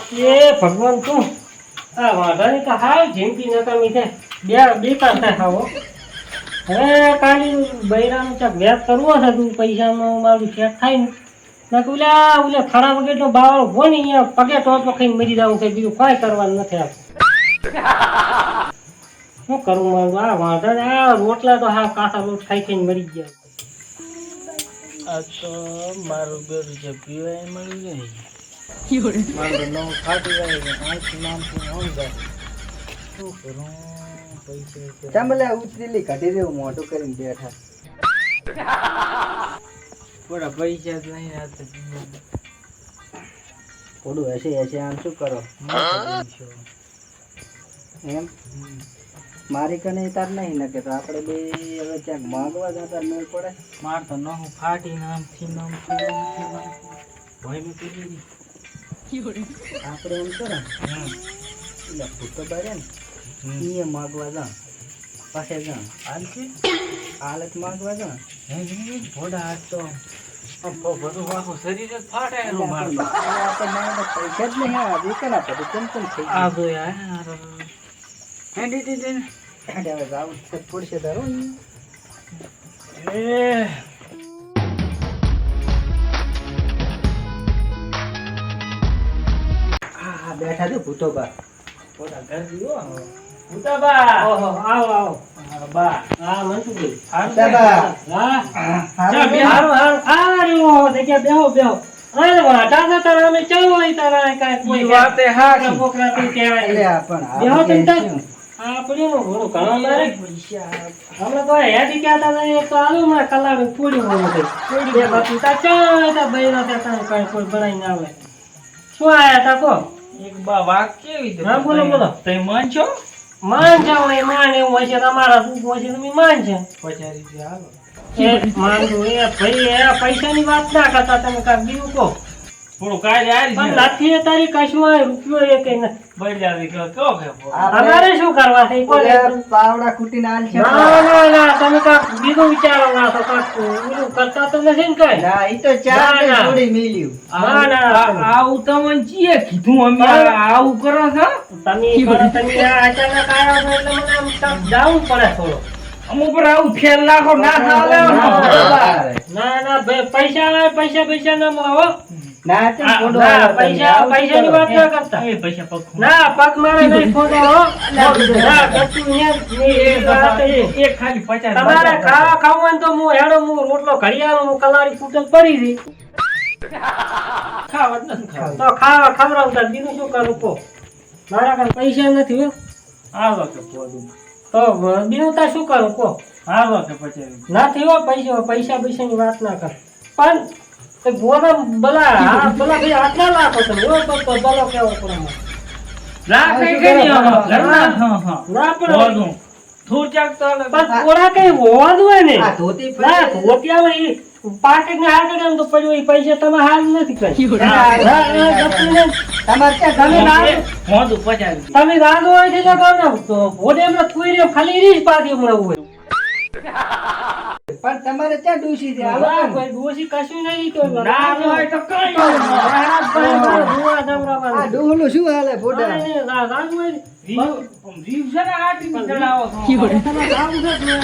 એ ભગવાન તું આ વાંધાની તો હાવ જિંદગી નકામી છે. બેકાર થાય હાવો. હવે કાલી બૈરાનું ચાક વ્યાજ કરવો છે તું પૈસામાં મારું સેટ થાય ને ના તો ઓલા ખરા વગેરેનો બાવળો હોય ને અહીંયા પગે ટોચમાં ખાઈને મરી જવું છે. બીજું કાંઈ કરવાનું નથી આપણે. શું કરું મારું આ વાંધા ને આ રોટલા તો હા કાસા લોટ ખાઈ ખાઈને મરી ગયા. આ તો મારું બેરું છે પીવાય મળી જાય. મારું નવું ફાટી જાય છે. આંખી નામ શું જાય શું કરું પૈસા ચામલે ઉતરેલી કાઢી દેવું મોટું કરીને બેઠા. થોડા પૈસા જ નહીં આ તો થોડું હશે હશે આમ શું કરો એમ મારી કને તાર નહીં ને કે તો આપણે બે હવે ક્યાંક માંગવા જતા મેળ પડે. માર તો નવું ફાટી નામથી ભાઈ મેં કીધી આપણે એમ કરો એટલે ભૂતો બારે ને એ માગવા જા પાસે જા હાલ છે હાલત માગવા જા ભોડા હાથ તો બધું આખું શરીર જ ફાટે એનું મારું. પૈસા જ નહીં આ દીકરા પછી કેમ કેમ થઈ આ તો યાર હવે જાવું છે પડશે તારો એ હા બેઠા છે ભૂતો બા ભોડા ઘર દીવો ભૂતા બા ઓહો આવો આવો. બા હા મનસુખભાઈ. ભૂતા હા ચા બે હારું હારું હારું જગ્યા બેહો બેહો. અરે વાટા તો તારા અમે ચાલો હોય તારા કાંઈ કોઈ વાતે હા છોકરા બોકરા તો કહેવાય એટલે નહીં. પણ બેહો તમે તાર. શું? આપણું ઘણું ઘણું મારે પૈસા હમણાં તો હેડી કહેતા હતા એક તો આલુ માં કલાક પૂરી હોય છે. બે બાકી તાર ચા બૈરા ત્યાં કાંઈ કોઈ બનાવીને આવે. શું આયા તા કહો? એક બા વાક કેવી હા, બોલો, બોલો. તમે મન છો માન છે હોય માન એવું હોય છે તમારા શું હોય છે તમે માન છે. 50 રૂપિયા હાલો એ માનવું એ ભાઈ એ પૈસાની વાત ના કરતા તમે કાંઈક બીજું કહો. થોડું કાઢી આરી પણ લાઠી તારી કશું હોય રૂપિયો એ કઈ નથી. બળ્યા કયો કે અમારે શું કરવા છે કોઈ ઓલે પાવડા ખૂટીને હાલ છે ના ના ના તમે કાંઈક બીજું વિચારો ના તો કાંઈક બીજું કરતા તો નથી ને કઈ. ના ઈ તો ચાર ના, ના. થોડી મિલ્યું ના, ના. આવું તમને ચીએ કીધું અમે આવું કરો છો તમે અચાનક આવ્યા છો એટલે મને આમ કાંઈક જાવું પડે થોડું. અમુક પર આવું ફેર લાખો ના થાવ ના ના ભાઈ પૈસા આવે પૈસા ના મળે હો. ના તે થોડો ના, હાલો તમે. પૈસાની વાત ના કરતા. એ પૈસા પગ ના પગ મારે નહીં ખોટા હો. ના, ગતું અહીંયા એક ખાલી 50 તમારે ખાવા ખાવું હોય ને તો હું હેડો હું રોટલો ઘડિયાળો હું કલારી ફૂટલ પડી હતી ખાવા જ નથી ખાવા તો ખાવા ખવડાવતા બીજું શું કરું કહો. મારા કાંઈ પૈસા નથી હો. આવો કે પોદું તો બીજું તાર શું કરું કહો. આવો કે 50 નથી હો પૈસાની વાત ના કર. પણ એ ગોળા ભલા ભાઈ આટલા લાખો તમે એવો તો ભલો કેવો પડે મને. લાખ નહીં કરી ઘરના ના પણ પોદું થોચાક તો પણ ગોળા કઈ હોવાનું હોય ને. આ ધોતી ના પડી. ધોતી આવે એ પાકેટ ને હાલ કરે તો પડ્યું એ પૈસા તમે હાલ નથી કરી. તમારે ત્યાં તમે ગમે ના- પોદું 50 તમે રાંધો હોય છે તો કહો ને તો ભોડે હમણાં થૂઈ રહ્યો ખાલી રીસ પાછી હમણાં હોય. પણ તમારે ત્યાં ડૂસી છે હાલો ના, ને. કોઈ ડોશી કશું નહીં તો ના હોય તો કઈ ધુઆ ધમરાવાનું. આ ડોહલું શું હાલે ફોટા ના, નહીં, રાંધવું હોય ને. રીવ છે ને આટલી ચડાવો તમે રાંધવું છે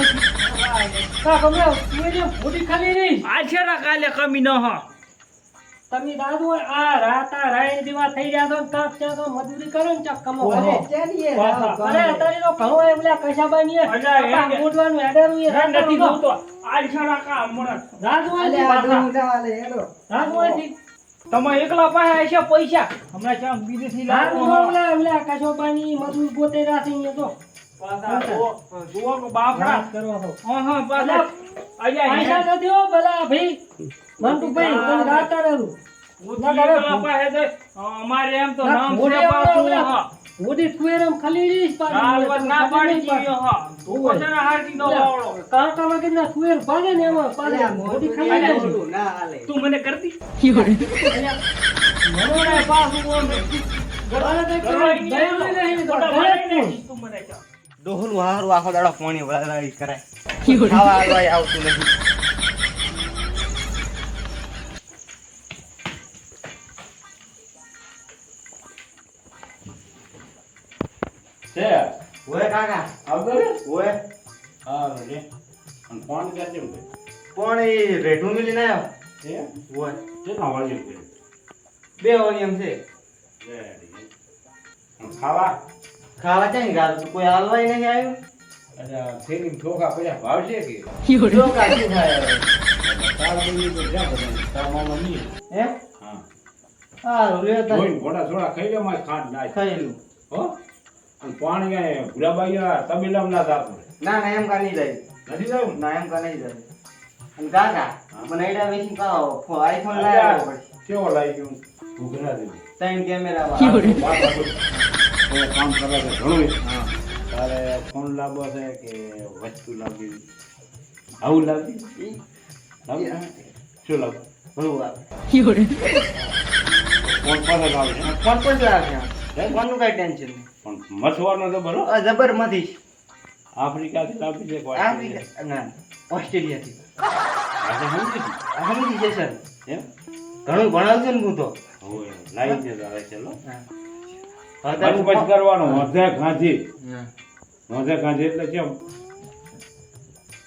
તો કાંઈક હમણાં થૂઈ રહ્યો, ભૂડી ખાલી રીસ. આ છે ને કાલે કમી ન હો તમે દાદુ આ રાતા રાય જેવા થઈ ગયા છો ને કાંક ત્યાં તો મજૂરી કરો ને ચાક કમો અરે કરો. ચાલીએ અરે રાવ કામ. અત્યારે તો ઘણો એમ લે કશાબાની એ અલા, કાંક ગોઠવાનું હેડેરું એ નથી રાંધવાનું બોલતો આ છે ને કા હમણાં રાંધવું હોય અલે છે આ પાછા. ડોહું ના હાલે હેડો. રાંધવું હોય છે. તમે એકલા પાસે હશે પૈસા હમણાં ચામ બીજેથી રાંધવું લાવો હોય ઓલા કશાબાની મજૂર પોતે રાખી ને તો પાછા જુઓ કે બાપડા વાત કરો છો. હા પાછા પૈસા અહીંયા નથી હો ભલા ભાઈ મંટુભાઈ તમે રાતા રહું અમારે એમ તો ના, નામ મોઢે છે પાછું, ઓલા- હા. મોઢે થુએરમ ખાલી રીસ પાડી હાલ દે, વાત તમે ના ખબર પાડી નહીં દીધી, હા. ધોકો છે ને હારથી નો વાવડો. કાંટામાં કેટલા થુએર પાડે ને એમાં પાડે અલે આ મોઢી મોઢું ખાલી ના રહે છે. મોઢું ના હાલે. તું મને કરતી મને પાછું બોલ. ગળાને તો ગળાઈ કોઈ નહીં દયા નહીં, તો મોટા ઘરે જ ભાઈ નહીં. તું મને ચા. ડોહલું હારું આખો દાડો પાણી વળાવી કરાય ખાવા હાલવાય આવતું નથી. છે ઓય કાકા આવતો રે ઓય હા રે અને ફોન કરજે ભાઈ પણ એ રેઢું મિલીને આવ્યો એ ઓય કેટલા વાગ્યે કે 2 વાગે એમ છે ખાવા ખાવા છે ને ગાલ કોઈ હાલવાય નહીં આવ્યું અચ્છા થેલી ઠોકા પડ્યા ભાવશે કે જો કાચી થાય હવે તાર દેવી તો જ્યાં બધા તાર મામા નહીં એમ હા સારું લ્યો તાર જોઈને ઘોડા થોડા ખાઈ લે મારે ખાંડ નાખ ખાઈલું હો અને પાણી આ ભૂરાબાઈ તબેલામાં ના જાતું ના ના એમ કા નહીં જાય નથી જાવું ના એમ કા નહીં જાય અને કાકા મને આઈડા વેચી કાઓ આઈફોન લાવ્યો પછી કેવો લાગી ગયું ઘૂઘરા દેવું 3 કેમેરા કામ કરે છે ઘણું હા તારે ફોન લાવવો છે કે વસ્તુ લાવવી આવું લાવવી શું લાવ ભલું આવે ફોન પાસે લાવે ફોન પર લાગે ફોન નું કઈ ટેન્શન નહીં પણ મથવાનો તો ભલો જબર મથી આફ્રિકાથી લાવી છે કોઈ આફ્રિકા ના ઓસ્ટ્રેલિયા થી આજે સમજી સમજી છે સર એમ ઘણું ભણાવજો ને હું તો હોય લાવી દે તારે ચલો હા બસ કરવાનું મોઢે ગાંધી મોઢે ગાંધી એટલે કેમ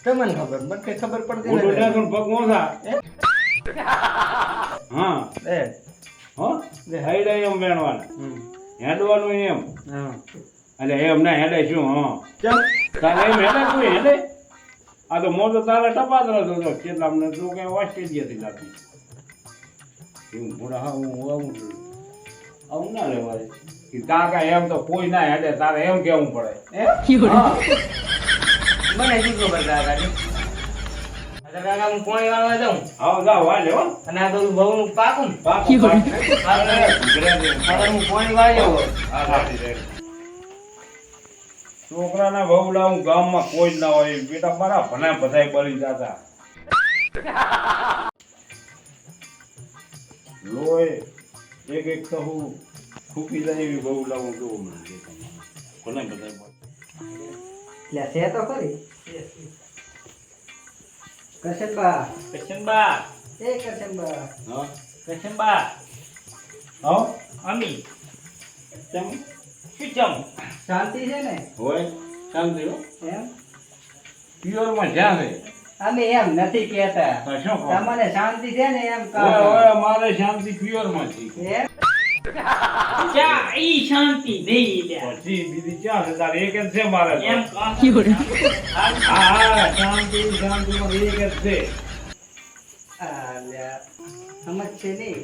તમને ખબર મને કઈ ખબર પડતી મોટો નથી ડાકણ પગ મોસા હા એ હો હાઈડા એમ વેણવાના હેડવાનું એમ હા એટલે એમ ના હેડે શું હા ચમ તારે એમ હેડે કોઈ હેડે આ તો મોટો તારે ટપાતરો હતો કેટલા અમને તું કઈ ઓસ્ટ્રેલિયાથી લાવી એવું મોડા હા હું આવું ના લેવાય કે કાકા એમ તો કોઈ ના હેડે તારે એમ કેવું પડે હા. મને શું ખબર કાકા ને કાકા હું પોણી વાળવા જાઉં હા જાઓ વાલે હો અને આ બધું બહુ નું પાકું ને પાક હવે હું પોણી વાળી આવું છોકરાના બહુ લાવું ગામમાં કોઈ જ ના હોય બેટા મારા ભણા બધાય બળી જતા લોય એક એક તો હું ફૂકી જાય એવી બહુ લાવું તો ભલે બધાય લે છે તો ખરી કરશનબા કશનબા એ કરશનબા હા કશનબા હા અમી કેમ શું ચમ શાંતિ છે ને હોય શાંતિ હો એમ પ્યોરમાં જ્યાં છે અમે એમ નથી કહેતા તો શું કહો? તમને શાંતિ છે ને એમ ઓય ઓય મારે શાંતિ પ્યોરમાં છે એમ ચા ઈ શાંતિ નહીં લ્યા પછી બીજી ક્યાં છે તારે એક જ છે મારે તો. એમ હા હા શાંતિ શાંતિમાં એક જ છે આ લ્યા સમજ છે નહીં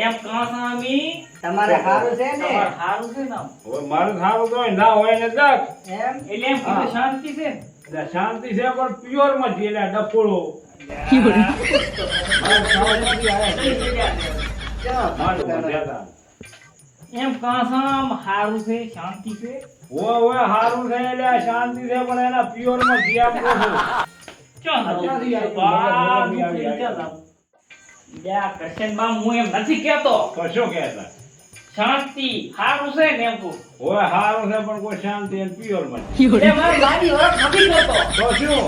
એમ કાસામી તમારે સારું છે ને તમાર હારું છે ને હવે મારું સારું તો હોય, ના હોય ને દક એમ એટલે એમ કીધું શાંતિ છે ને એટલે શાંતિ છે પણ પ્યોરમાં છે એટલે ડફોળો મારું મર્યાદા. એમ કાસામ હારું છે શાંતિ છે ઓય ઓય સારું છે એટલે આ શાંતિ છે પણ એના પ્યોરમાં છે આપો છો ક્યાંથી આવી? કશનબા હું એમ નથી કહેતો તો શું કહેતા શાંતિ હારું છે ને એમ કહું ઓય સારું છે પણ કોઈ શાંતિ અને પ્યોરમાં છે. એ મારી ગાડી વરસ નથી કરતો તો શું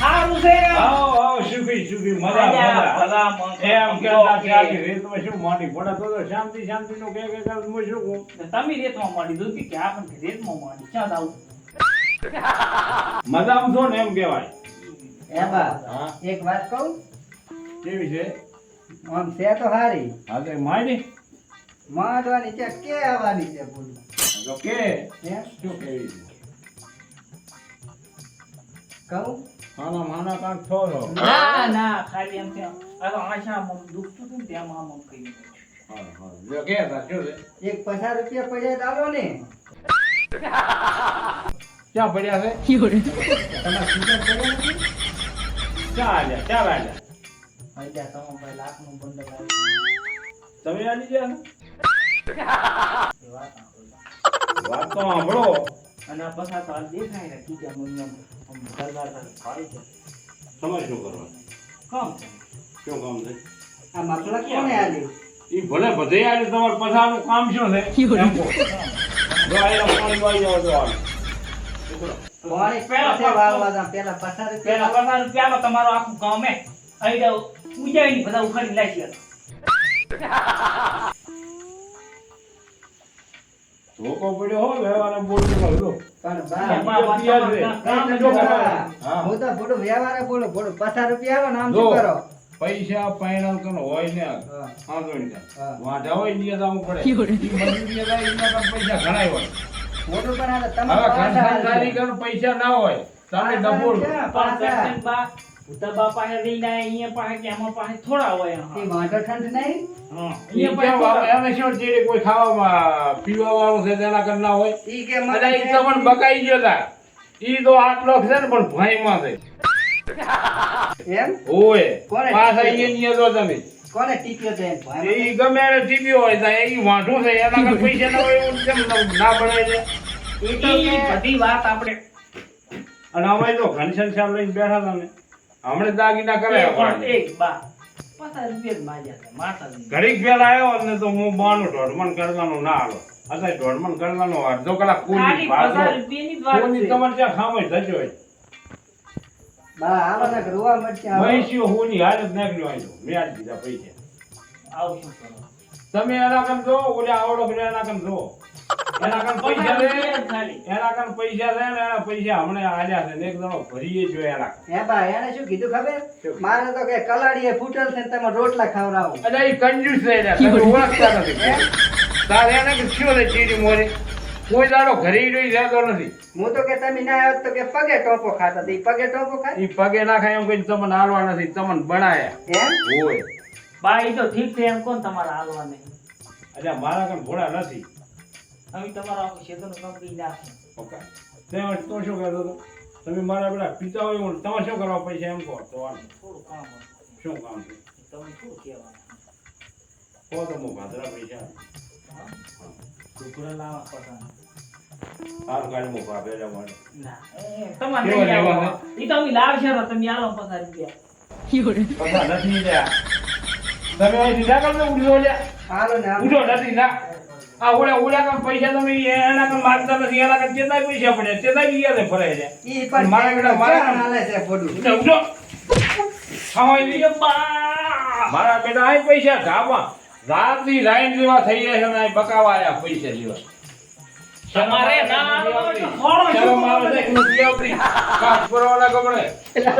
હારું છે એમ. આવો આવો સુખી સુખી મજા અલ્યા, મજા ભલા માણસો. એમ કહેતા કે આખી રેતમાં શું માંડી પડે તો શાંતિ શાંતિનું કહે કે હું શું કહું તમે રેતમાં માંડી દો કે આપણને રેતમાં માંડી ક્યાં આવું મજામાં છો ને એમ કહેવાય એ બા હા એક વાત કહું કેવી છે આમ છે તો હારી હા તો માંડી માંડવાની છે કે આવવાની છે બોલું તો કે એમ શું કેવી છે કહું માના માના કાંક થોડો ના ના ખાલી એમ ત્યાં હવે આશામાં દુખતું હતું ને ત્યાં આમ કહી હા હા જો કે તા શું છે એક 50 રૂપિયા પડ્યા ચાલો ને ક્યાં પડ્યા છે તમારે સીઝન પડ્યા નથી ક્યાં આલ્યા ક્યાં આલ્યા અલ્યા તમે ભાઈ લાખનું બંડલ તમે આલી ગયા ને? આવી વાત સાંભળો. વાત તો સાંભળો અને આ પછા તો હાલ દેખાય ને કીધા મને આમ સરદાર સાથે ફાડી છે તમારે શું કરવાનું કામ છે શું કામ છે આ મફલર કોને આલી ઈ ભલે બધે આલે તમારે પછાનું કામ શું છે એમ કહો જો આયલા પાણી વાળી જાવ તો હાલ પાણી પેલા પાસે વાળવા જા પેલા 50 પેલા રૂપિયા 50 રૂપિયા તમારો આખું કામ હે અહીં ઉજાઈ બધા ઉખાડી લાગી ગયા તો ધોકો પડ્યો હો વ્યવહારે બોલતો હતો. પણ બા, બા, બા, યાદ રે. કામ એ જો તો કરો. હા. હું તો ભોળું વ્યવહારે બોલું ભોળું 50 રૂપિયા આવે ને આમ જો. શું કરો પૈસા પાયણાલ કનો હોય ને હા. આંધોણી હા. થાય. વાંધા હોય ને ત્યાં જવું પડે. ઈ મજૂરીએ જાય એના કામ પૈસા ઘણાય હોય. મોટું પણ આ તો હવે તમારે ઘરસંસારી કણ પૈસા ના હોય. તમે ડબોળ. પણ પેશન બા ભૂતા બા પાસે લઈને આયા, અહીંયા પાસે કે આમાં પાસે થોડા હોય એ વાંઢો ઠંડ નહીં હા ઈ અહીંયા કેમ પાસે આવે? એને શું ચીડી કોઈ ખાવામાં પીવા વાળું છે તેના કણ ના હોય. ઈ કે એટલે ઈ તમને બકાઈ ગયો તા. ઈ તો આટલો છે ને પણ ભાઈમાં છે. એમ ઓય. કોને પાછા ટીપ્યો? ઈ નહિ તો તમે. કોને ટીપ્યો તો એમ ભાઈ ઈ ગમે એને ટીપ્યો હોય તો ઈ વાંઢું છે એના કણ પૈસા ના હોય એવું કેમ ના બનાય છે? ઈ તો ઈ કે બધી વાત આપણે અને અમે તો ઘનશ્યામ લઈને બેઠા હતા ને હમણાં દાગીના કરાયા પણ પાડે. એક બા 50 રૂપિયા જ માંગ્યા હતા માતાજી ઘડીક પેલા આવ્યો ને તો હું બાનું દોઢમણ કરવાનું ના હાલો અત્યારે દોઢમણ કરવાનો અડધો કલાક ખાલી કોની 50 રૂપિયાની જ વાત છે. તમારે ત્યાં ખામોય થજો હોય. બા આવા ના રોવા મળશે આવો. મહીસીઓ હોની હાલત નાખ્યો હોય તો મેં આજ દીધા પૈસા. આવું શું કરો? તમે એના કન જો ઓલે આવડો કે એના કન જો એના કન પૈસા 50 લે રૂપિયા જ ખાલી. એના કન પૈસા લે ને એના પૈસા હમણાં આલ્યા છે ને એક જણો ભરીએ જો એના કન. હે બા એને શું કીધું ખબર મારે તો કે કલાડીએ ફૂટેલ છે ને તમે રોટલા ખવડાવો એટલે એ કંજૂસ થઈ રહ્યા તમે ઓળખતા નથી. તારે એને કે શું લે ચીડી મોરી કોઈ દાડો ઘરે રહી જતો નથી. હું તો કે તમે ના આવ્યો તો કે પગે ટોપો ખાતા તો ઈ પગે ટોપો ખાય ઈ પગે ના ખાય એમ કઈ તમને હાલવા નથી તમને બનાયા એમ હોય. બા ઈ તો ઠીક છે એમ કોણ તમારા હાલવા નહીં. એટલે મારા કન ઘોડા નથી. હવે તમારો આખું ક્ષેત્રનું કામ કરી નાખશે. ઓકે તે તો શું કહેતો હતો તમે મારા પેલા પિતા હોય એવું તમે શું કરવા પૈસા એમ કહો તો વાંધો. થોડું કામ હોય. શું કામ છે તમે શું કહેવાનું? કહો તો હું ભાદરા પૈસા હા? કુકડા લાવવા પસંદ. સારું કાઢી મૂકો આ ભેજા મળે. ના, તમારે કેવા નહીં લેવા આવવા. ઈ તો અમે લાવશે તો તમે આલો 50 રૂપિયા. પૈસા નથી લ્યા તમે અહીંથી ના કરજો ઉડો લ્યા હાલો ને આમ. ઉડો નથી ના આ ઓલા કન પૈસા તમે એના કન માગતા નથી એના કન ચેતાય પૈસા પડે ચેતાય બી યાદ ફરે છે ઈ પણ મારા બેટા મારા ક્યાં હાલે છે ફોડું ઉડો ઉડો ખાવાય નહીં. એ બા! મારા બેટા આ પૈસા ધાબા રાતની લાઈન જેવા થઈ રહ્યા છે ને આ બકાવા આયા પૈસા જેવા. તમારે ના આવવા તો થોડો શું શરમ આવે છે કે નથી આવતી? કાચ પરવાના ગમડે. એટલે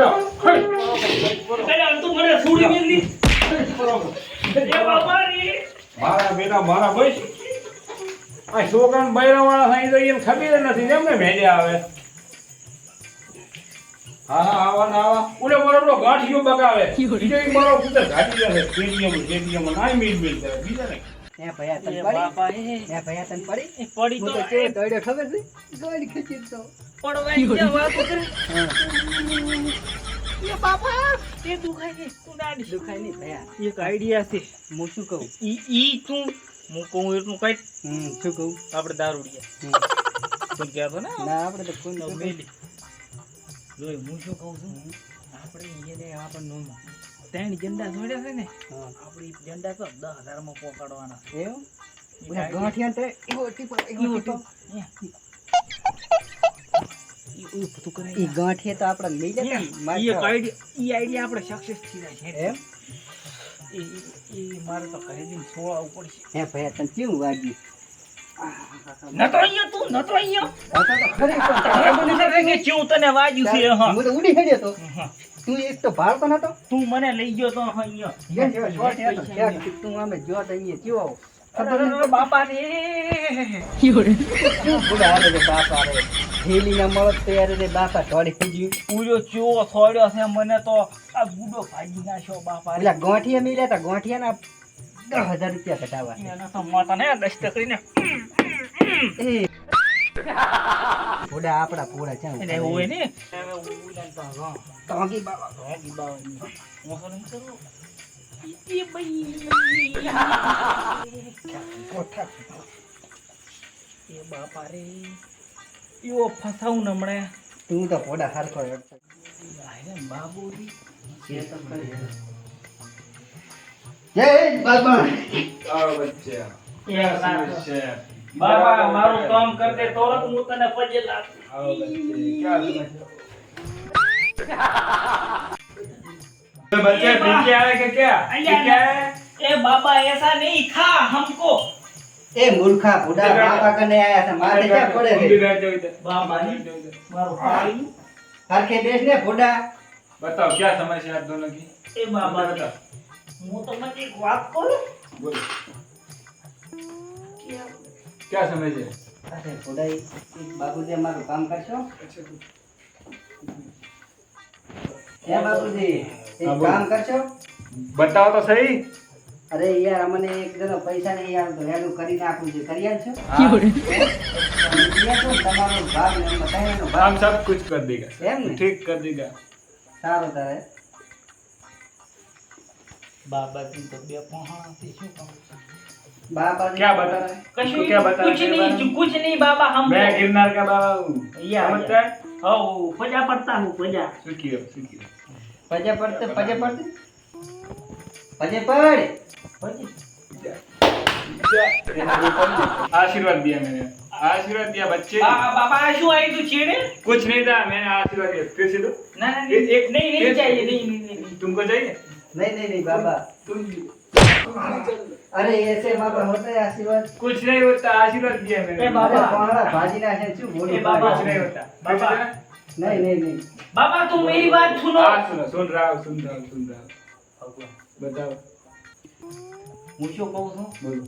આમ તું મને છોડી મેલી. એ બાપા રે! મારા બેટા મારા બસ આ છોકરાને બૈરાવાળા થાય તો એને ખબર નથી કેમ ને ભેજ્યા આવે. હા હા આવા ને આવા ઓલે મારો પેલો ગાંઠિયો બગાવે બીજો ઈ મારો પુત્ર ઘાટી જશે કેડીએમ નાઈ મીટ મીટ કરે બીજા ને હે ભૈયા તને એ પડી બાપા એ હે ભૈયા તને પડી એ પડી હું તો તો કેવો દોડ્યો ખબર છે દોડી ખેંચી તો પડવાઈ ગયા વાતો કરે. હા એ બાપા એ દુખાય છે તું દાડી. દુખાય નહીં ભૈયા એક આઈડિયા છે. હું શું કહું ઈ તું હું કહું એટલું કઈ શું કહું આપણે દારૂડિયા હમ. તું કહેતો ને ના આપણે તો કોઈ તો નથી. મેલી જોઈ હું શું કહું છું આપણે એને આપણને ત્રણ ઝંડા જોડ્યા છે ને હા આપણે ઈ ઝંડા તો 10,000 માં પકડવાના. એવું ઓલા ગાંઠિયા તો એવો ટીપો એવો ટીપો ઈ બધું કરે ઈ ગાંઠિયા તો આપણે લઈ જતા ને, ઈ એક માર આઈડિયા આપણે સક્સેસ થઈ જાય છે. એમ ઈ મારે તો ખરીદીને છોડાવવું પડશે. હે ભૈયા તને કેવું વાગ્યું નતો અહીંયા તું નતો અહીંયા આ તો ખરી પણ કે કેવું તને વાગ્યું છે હા હું તો ઉડી હેડ્યો તો હા. તું એક તો ભારતો નતો તું મને લઈ ગયો તો અહીંયા યે યે શોર્ટ યાર ક્યાંક તું આમે જો તો અહીંયા કેવો ખબર અરે નહીં બાપા રે શું બુડા હાલે રે બાપા રે હેલી ના મળત તો યાર રે બાપા થોડી થઈ પૂરો ચો થોડ્યો છે મને તો આ ગુડો ભાગી નાખ્યો બાપા રે. એટલે ગાંઠિયા મિલ્યા તા ગાંઠિયા ના 10,000 રૂપિયા કટાવા એને તો માતા ને દસ્ત કરીને એ બુડા આપડા પૂરા છે એને હોય ને હવે ઉડાન તો હા ટોંગી બાબા ભાગી બાવાની મોસો નહીં કરો ઈ ભાઈ કોઠા એ બાપા રે યો ફસાવું ને હમણે તું તો પોડા હરખો હેડતો આયે બાબુજી છે તો ખરી જય બાબા એ સાચો બાબા મારું કામ કર દે તો હું તને પજે લાગુ बच्चे पीछे आए कि क्या अल्लाह, क्या है ए बाबा ऐसा नहीं खा हमको એ મૂર્ખા બુડા બાપા કને આયા છે માથે ક્યાં પડે છે મારું પાણી હરખે બેસ ને બુડા बताओ क्या समस्या है आप दोनों की એ બાબા बताओ હું તમને એક વાત કહું बोलो क्या समस्या है અરે બુડા એક બાબુજી અમારું કામ કરશો હે બાબુજી એક હા, બોલો. કામ કરશો बताओ तो सही અરે યાર અમને એક જણો પૈસા નહીં યાર તો હેડું કરી નાખું છે કરી આલશો हाँ, તમારો ભાગ ને એમાં ત્રણેયનો ભાગ हम सब कुछ कर देगा એમ ને ठीक कर देगा સારું તારે બાબાજી તો બે પહોંચી શું કહું બાબાજી क्या बता रहा है કશું क्या बता कुछ नहीं कुछ नहीं बाबा हम मैं गिरनार का बाबा हूँ या, समझता है ओ पजा पड़ता हूँ पजा सुखी हो પજે પડ પજે પડ आशीर्वाद दिया मैंने आशीर्वाद दिया बच्चे बाबा શું આવી તું છેડે कुछ नहीं था मैंने आशीर्वाद दिया फिर से दो ના ના एक- नहीं नहीं एक- चाहिए नहीं नहीं नहीं तुमको चाहिए नहीं नहीं नहीं बाबा तुम अरे ऐसे बाबा होता है आशीर्वाद कुछ नहीं होता आशीर्वाद दिया मैंने ए बाबा। अरे कोहड़ा भाजी ना है क्यों बोलो ए बाबा। कुछ नहीं होता बाबा। नहीं नहीं नहीं बाबा तुम मेरी बात सुनो हाँ सुनो सुन रहा हूँ बताओ હું શું કહું છું बोलो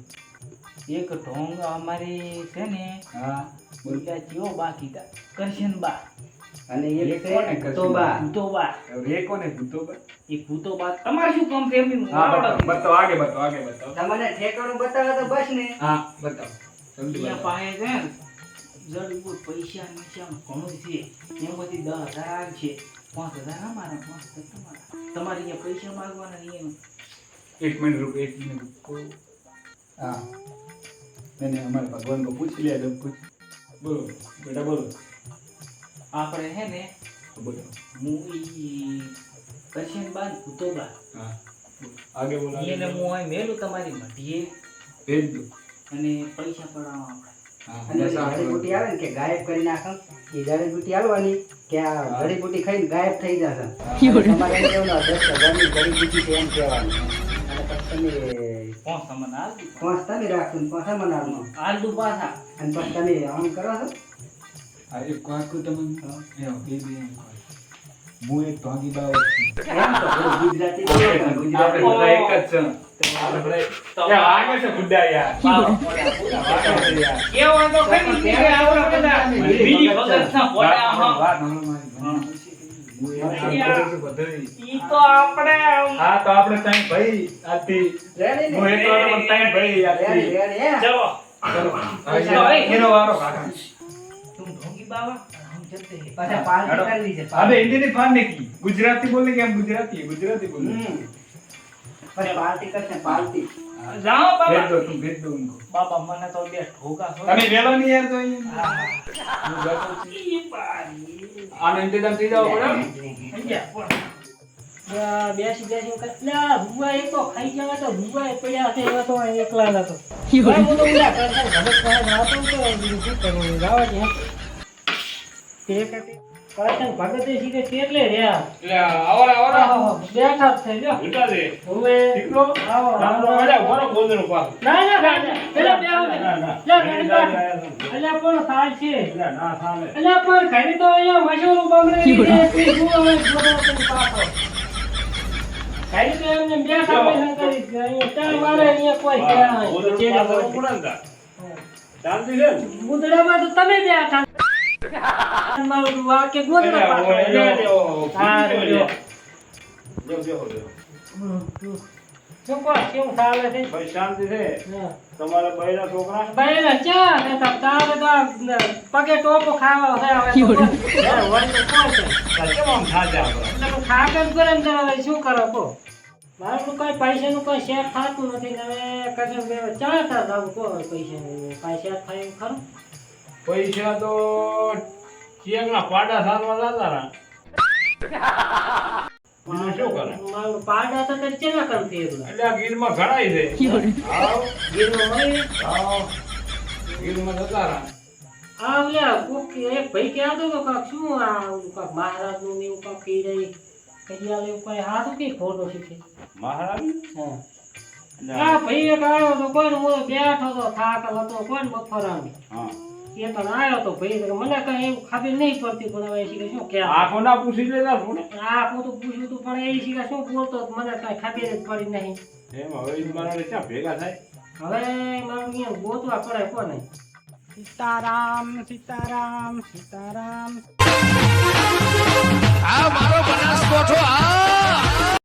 એક ઢોંગ અમારી છે ને हाँ बोलो બોલ્યા જીઓ બાકી તા કરશન બા અને ये એક कौन है છે करशन તોબા ભૂતો બા और ये कौन है भूतों पर એ ભૂતો બા તમારે શું કામ છે એમની हाँ बताओ आगे बताओ તમને ઠેકાણું બતાવે તો બસ ને हाँ बताओ जल्दी અહીંયા बताओ પાસે છે ને જડબૂટ પૈસા નીચા ઘણું છે એમાંથી 10,000 આવે છે 5,000 અમારા 5,000 તમારા તમારે અહીંયા પૈસા માંગવાના નહીં એનું एक मिनट रुको हाँ मैंने हमारे भगवान को पूछ लिया जब कुछ बोलो बेटा बोलो આપણે હે ને बोलो હું ઈ કરશન બાદ ભૂતો બા हाँ आगे बोलो आगे એને बोलो। હું અહીં મેલું તમારી મઢીએ भेज दो અને પૈસા પડાવવા આપણે हाँ અને जैसा आप જડીબુટી बोलो। આવે ને કે ગાયબ કરી નાખો એ જડીબુટી આલવાની કે આ જડીબુટી ખાઈને ગાયબ થઈ જશે અને તમારે એમ કહેવાનું 10,000 ની જડીબુટી છે એમ કહેવાનું અને પછી તમે કોણ તમને આલતું પાંચ તમે રાખશો ને પાંચ અમને આપો. આલતું પાછા અને પછી તમે આમ કરો છો हाँ एक बात को तुम ये भी હું એક ઢોંગી બાબત છું એમ તો બોલો, ગુજરાતી બોલો ને, આપણે ગુજરાતી બધા એક જ છે આપણે બધા યાર આગે છે બુड्ढा યાર આગે છે યાર કેવો તો ખરી કે આપણે બધા બીજી ભગતના ફોટા હા વાત હમણાં મારી હું એક કામ કરું છું બધું ઈ તો આપણે હા તો આપણે ત્રણ ભાઈ આથી રેડી ને? હું એક વાર ત્રણ ભાઈ રેડી, આથી રેડી, હે? ચલો ચલો ચલો, એ. એનો વારો કાકા तुम ढोंगी बाबा हम चलते हैं પાછા પાર્ટી કરવી છે अबे हिंदी नहीं फाड़ने की गुजराती बोलने की हम गुजराती है गुजराती बोलने હમ. પછી પાર્ટી કરશે પાર્ટી जाओ भेज बाबा दो तुम भेज दो उनको बाबा મને તો બે ઠોકા છો તમે વેલો નહીં યાર તો અહીંયા હું જાતો છું. ઈ પાડી આનો ઇંતજામ થઈ જાવ પડે અહીંયા પણ બેસી કેટલા ભૂવા એ તો ખાઈ ગયા તો ભૂવા પડ્યા છે એવા તો એકલા નતો હું તો ઉલા કરતા ઘરે સાહેબ આવતો તો બીજું શું કરવું રાવા છે તે કરતે કરતા ભગતે સીધે કેટલે રહ્યા એટલે આવરા આવરા બેઠા જ છે જો ઉઠા દે હવે દીકરો આવો રામનો મજા બોલો બોલનો પાસ ના ના પેલા બે આવે ના ના લે ગાડી પાછળ. અલ્યા પણ થાય છે ના સામે અલ્યા પણ ઘરે તો અહીંયા મશહૂર બગડે છે તે જુઓ હવે જોડો તો પાછો ઘરે તો એમને બેઠા બેઠા કરી છે. અહીંયા ચાલ મારે અહીંયા કોઈ ગયા નહીં. બોલો ચેડે બોલો પુરાંતા શાંતિ છે ને? ગુદડામાં તો તમે બેઠા મારું તું વાક્ય ગોદડા પાછળ. હા, જો. શું કહો, કેવું ચાલે છે? ભાઈ શાંતિ છે હા. તમારા બૈરા છોકરા બહેરા ચા નતા તારે તો આ પગે ટોપો ખાવા છે હવે તો હોય તો કોઈ છે. કેમ આમ થાજા આપણે એટલે તો ખાકે જ કરે ને તો હવે શું કરો કહો મારું તો કઈ પૈસાનું કઈ શેર થતું નથી ને હવે કશું બે ચા થા જાવ કહો પૈસાનું કઈ શેર થાય એવું ખરું પૈસા તો ચિયાંગના પાડા સારવા જતા રહ્યા બીજું શું કરે મારું પાડા તો તને ચેલા કરતી એટલા એટલે આ ગીરમાં ઘણાય છે આવ ગીરમાં મળી આવ ગીરમાં જતા રહ્યા આ ઓલા કોક એક ભાઈ કહેતો તો કાક શું આ ઓલું કાક મહારાજનું ને એવું કાક કહી રહી કઈ આલે એવું કઈ હાથું કે ખોટો શીખે મહારાજ હા આ ભાઈ એક આવ્યો તો કોઈ હું બેઠો તો થાક હતો કોઈ બફરાનો હા એ તો આવ્યો તો ભાઈ તો મને કઈ એવું ખબર નહીં પડતી પણ હવે એસી શું કે આખો ના પૂછી લેતા થોડે આ હું તો પૂછ્યું તું પણ એસી શું બોલતો હતો, મને કઈ ખબર જ પડી નહીં. એમ હવે ઈ મારા ક્યાં ભેગા થાય હવે મારું અહીંયા ગોતવા પડે કોને. સીતારામ સીતારામ સીતારામ આ મારો બનાસકોઠો આ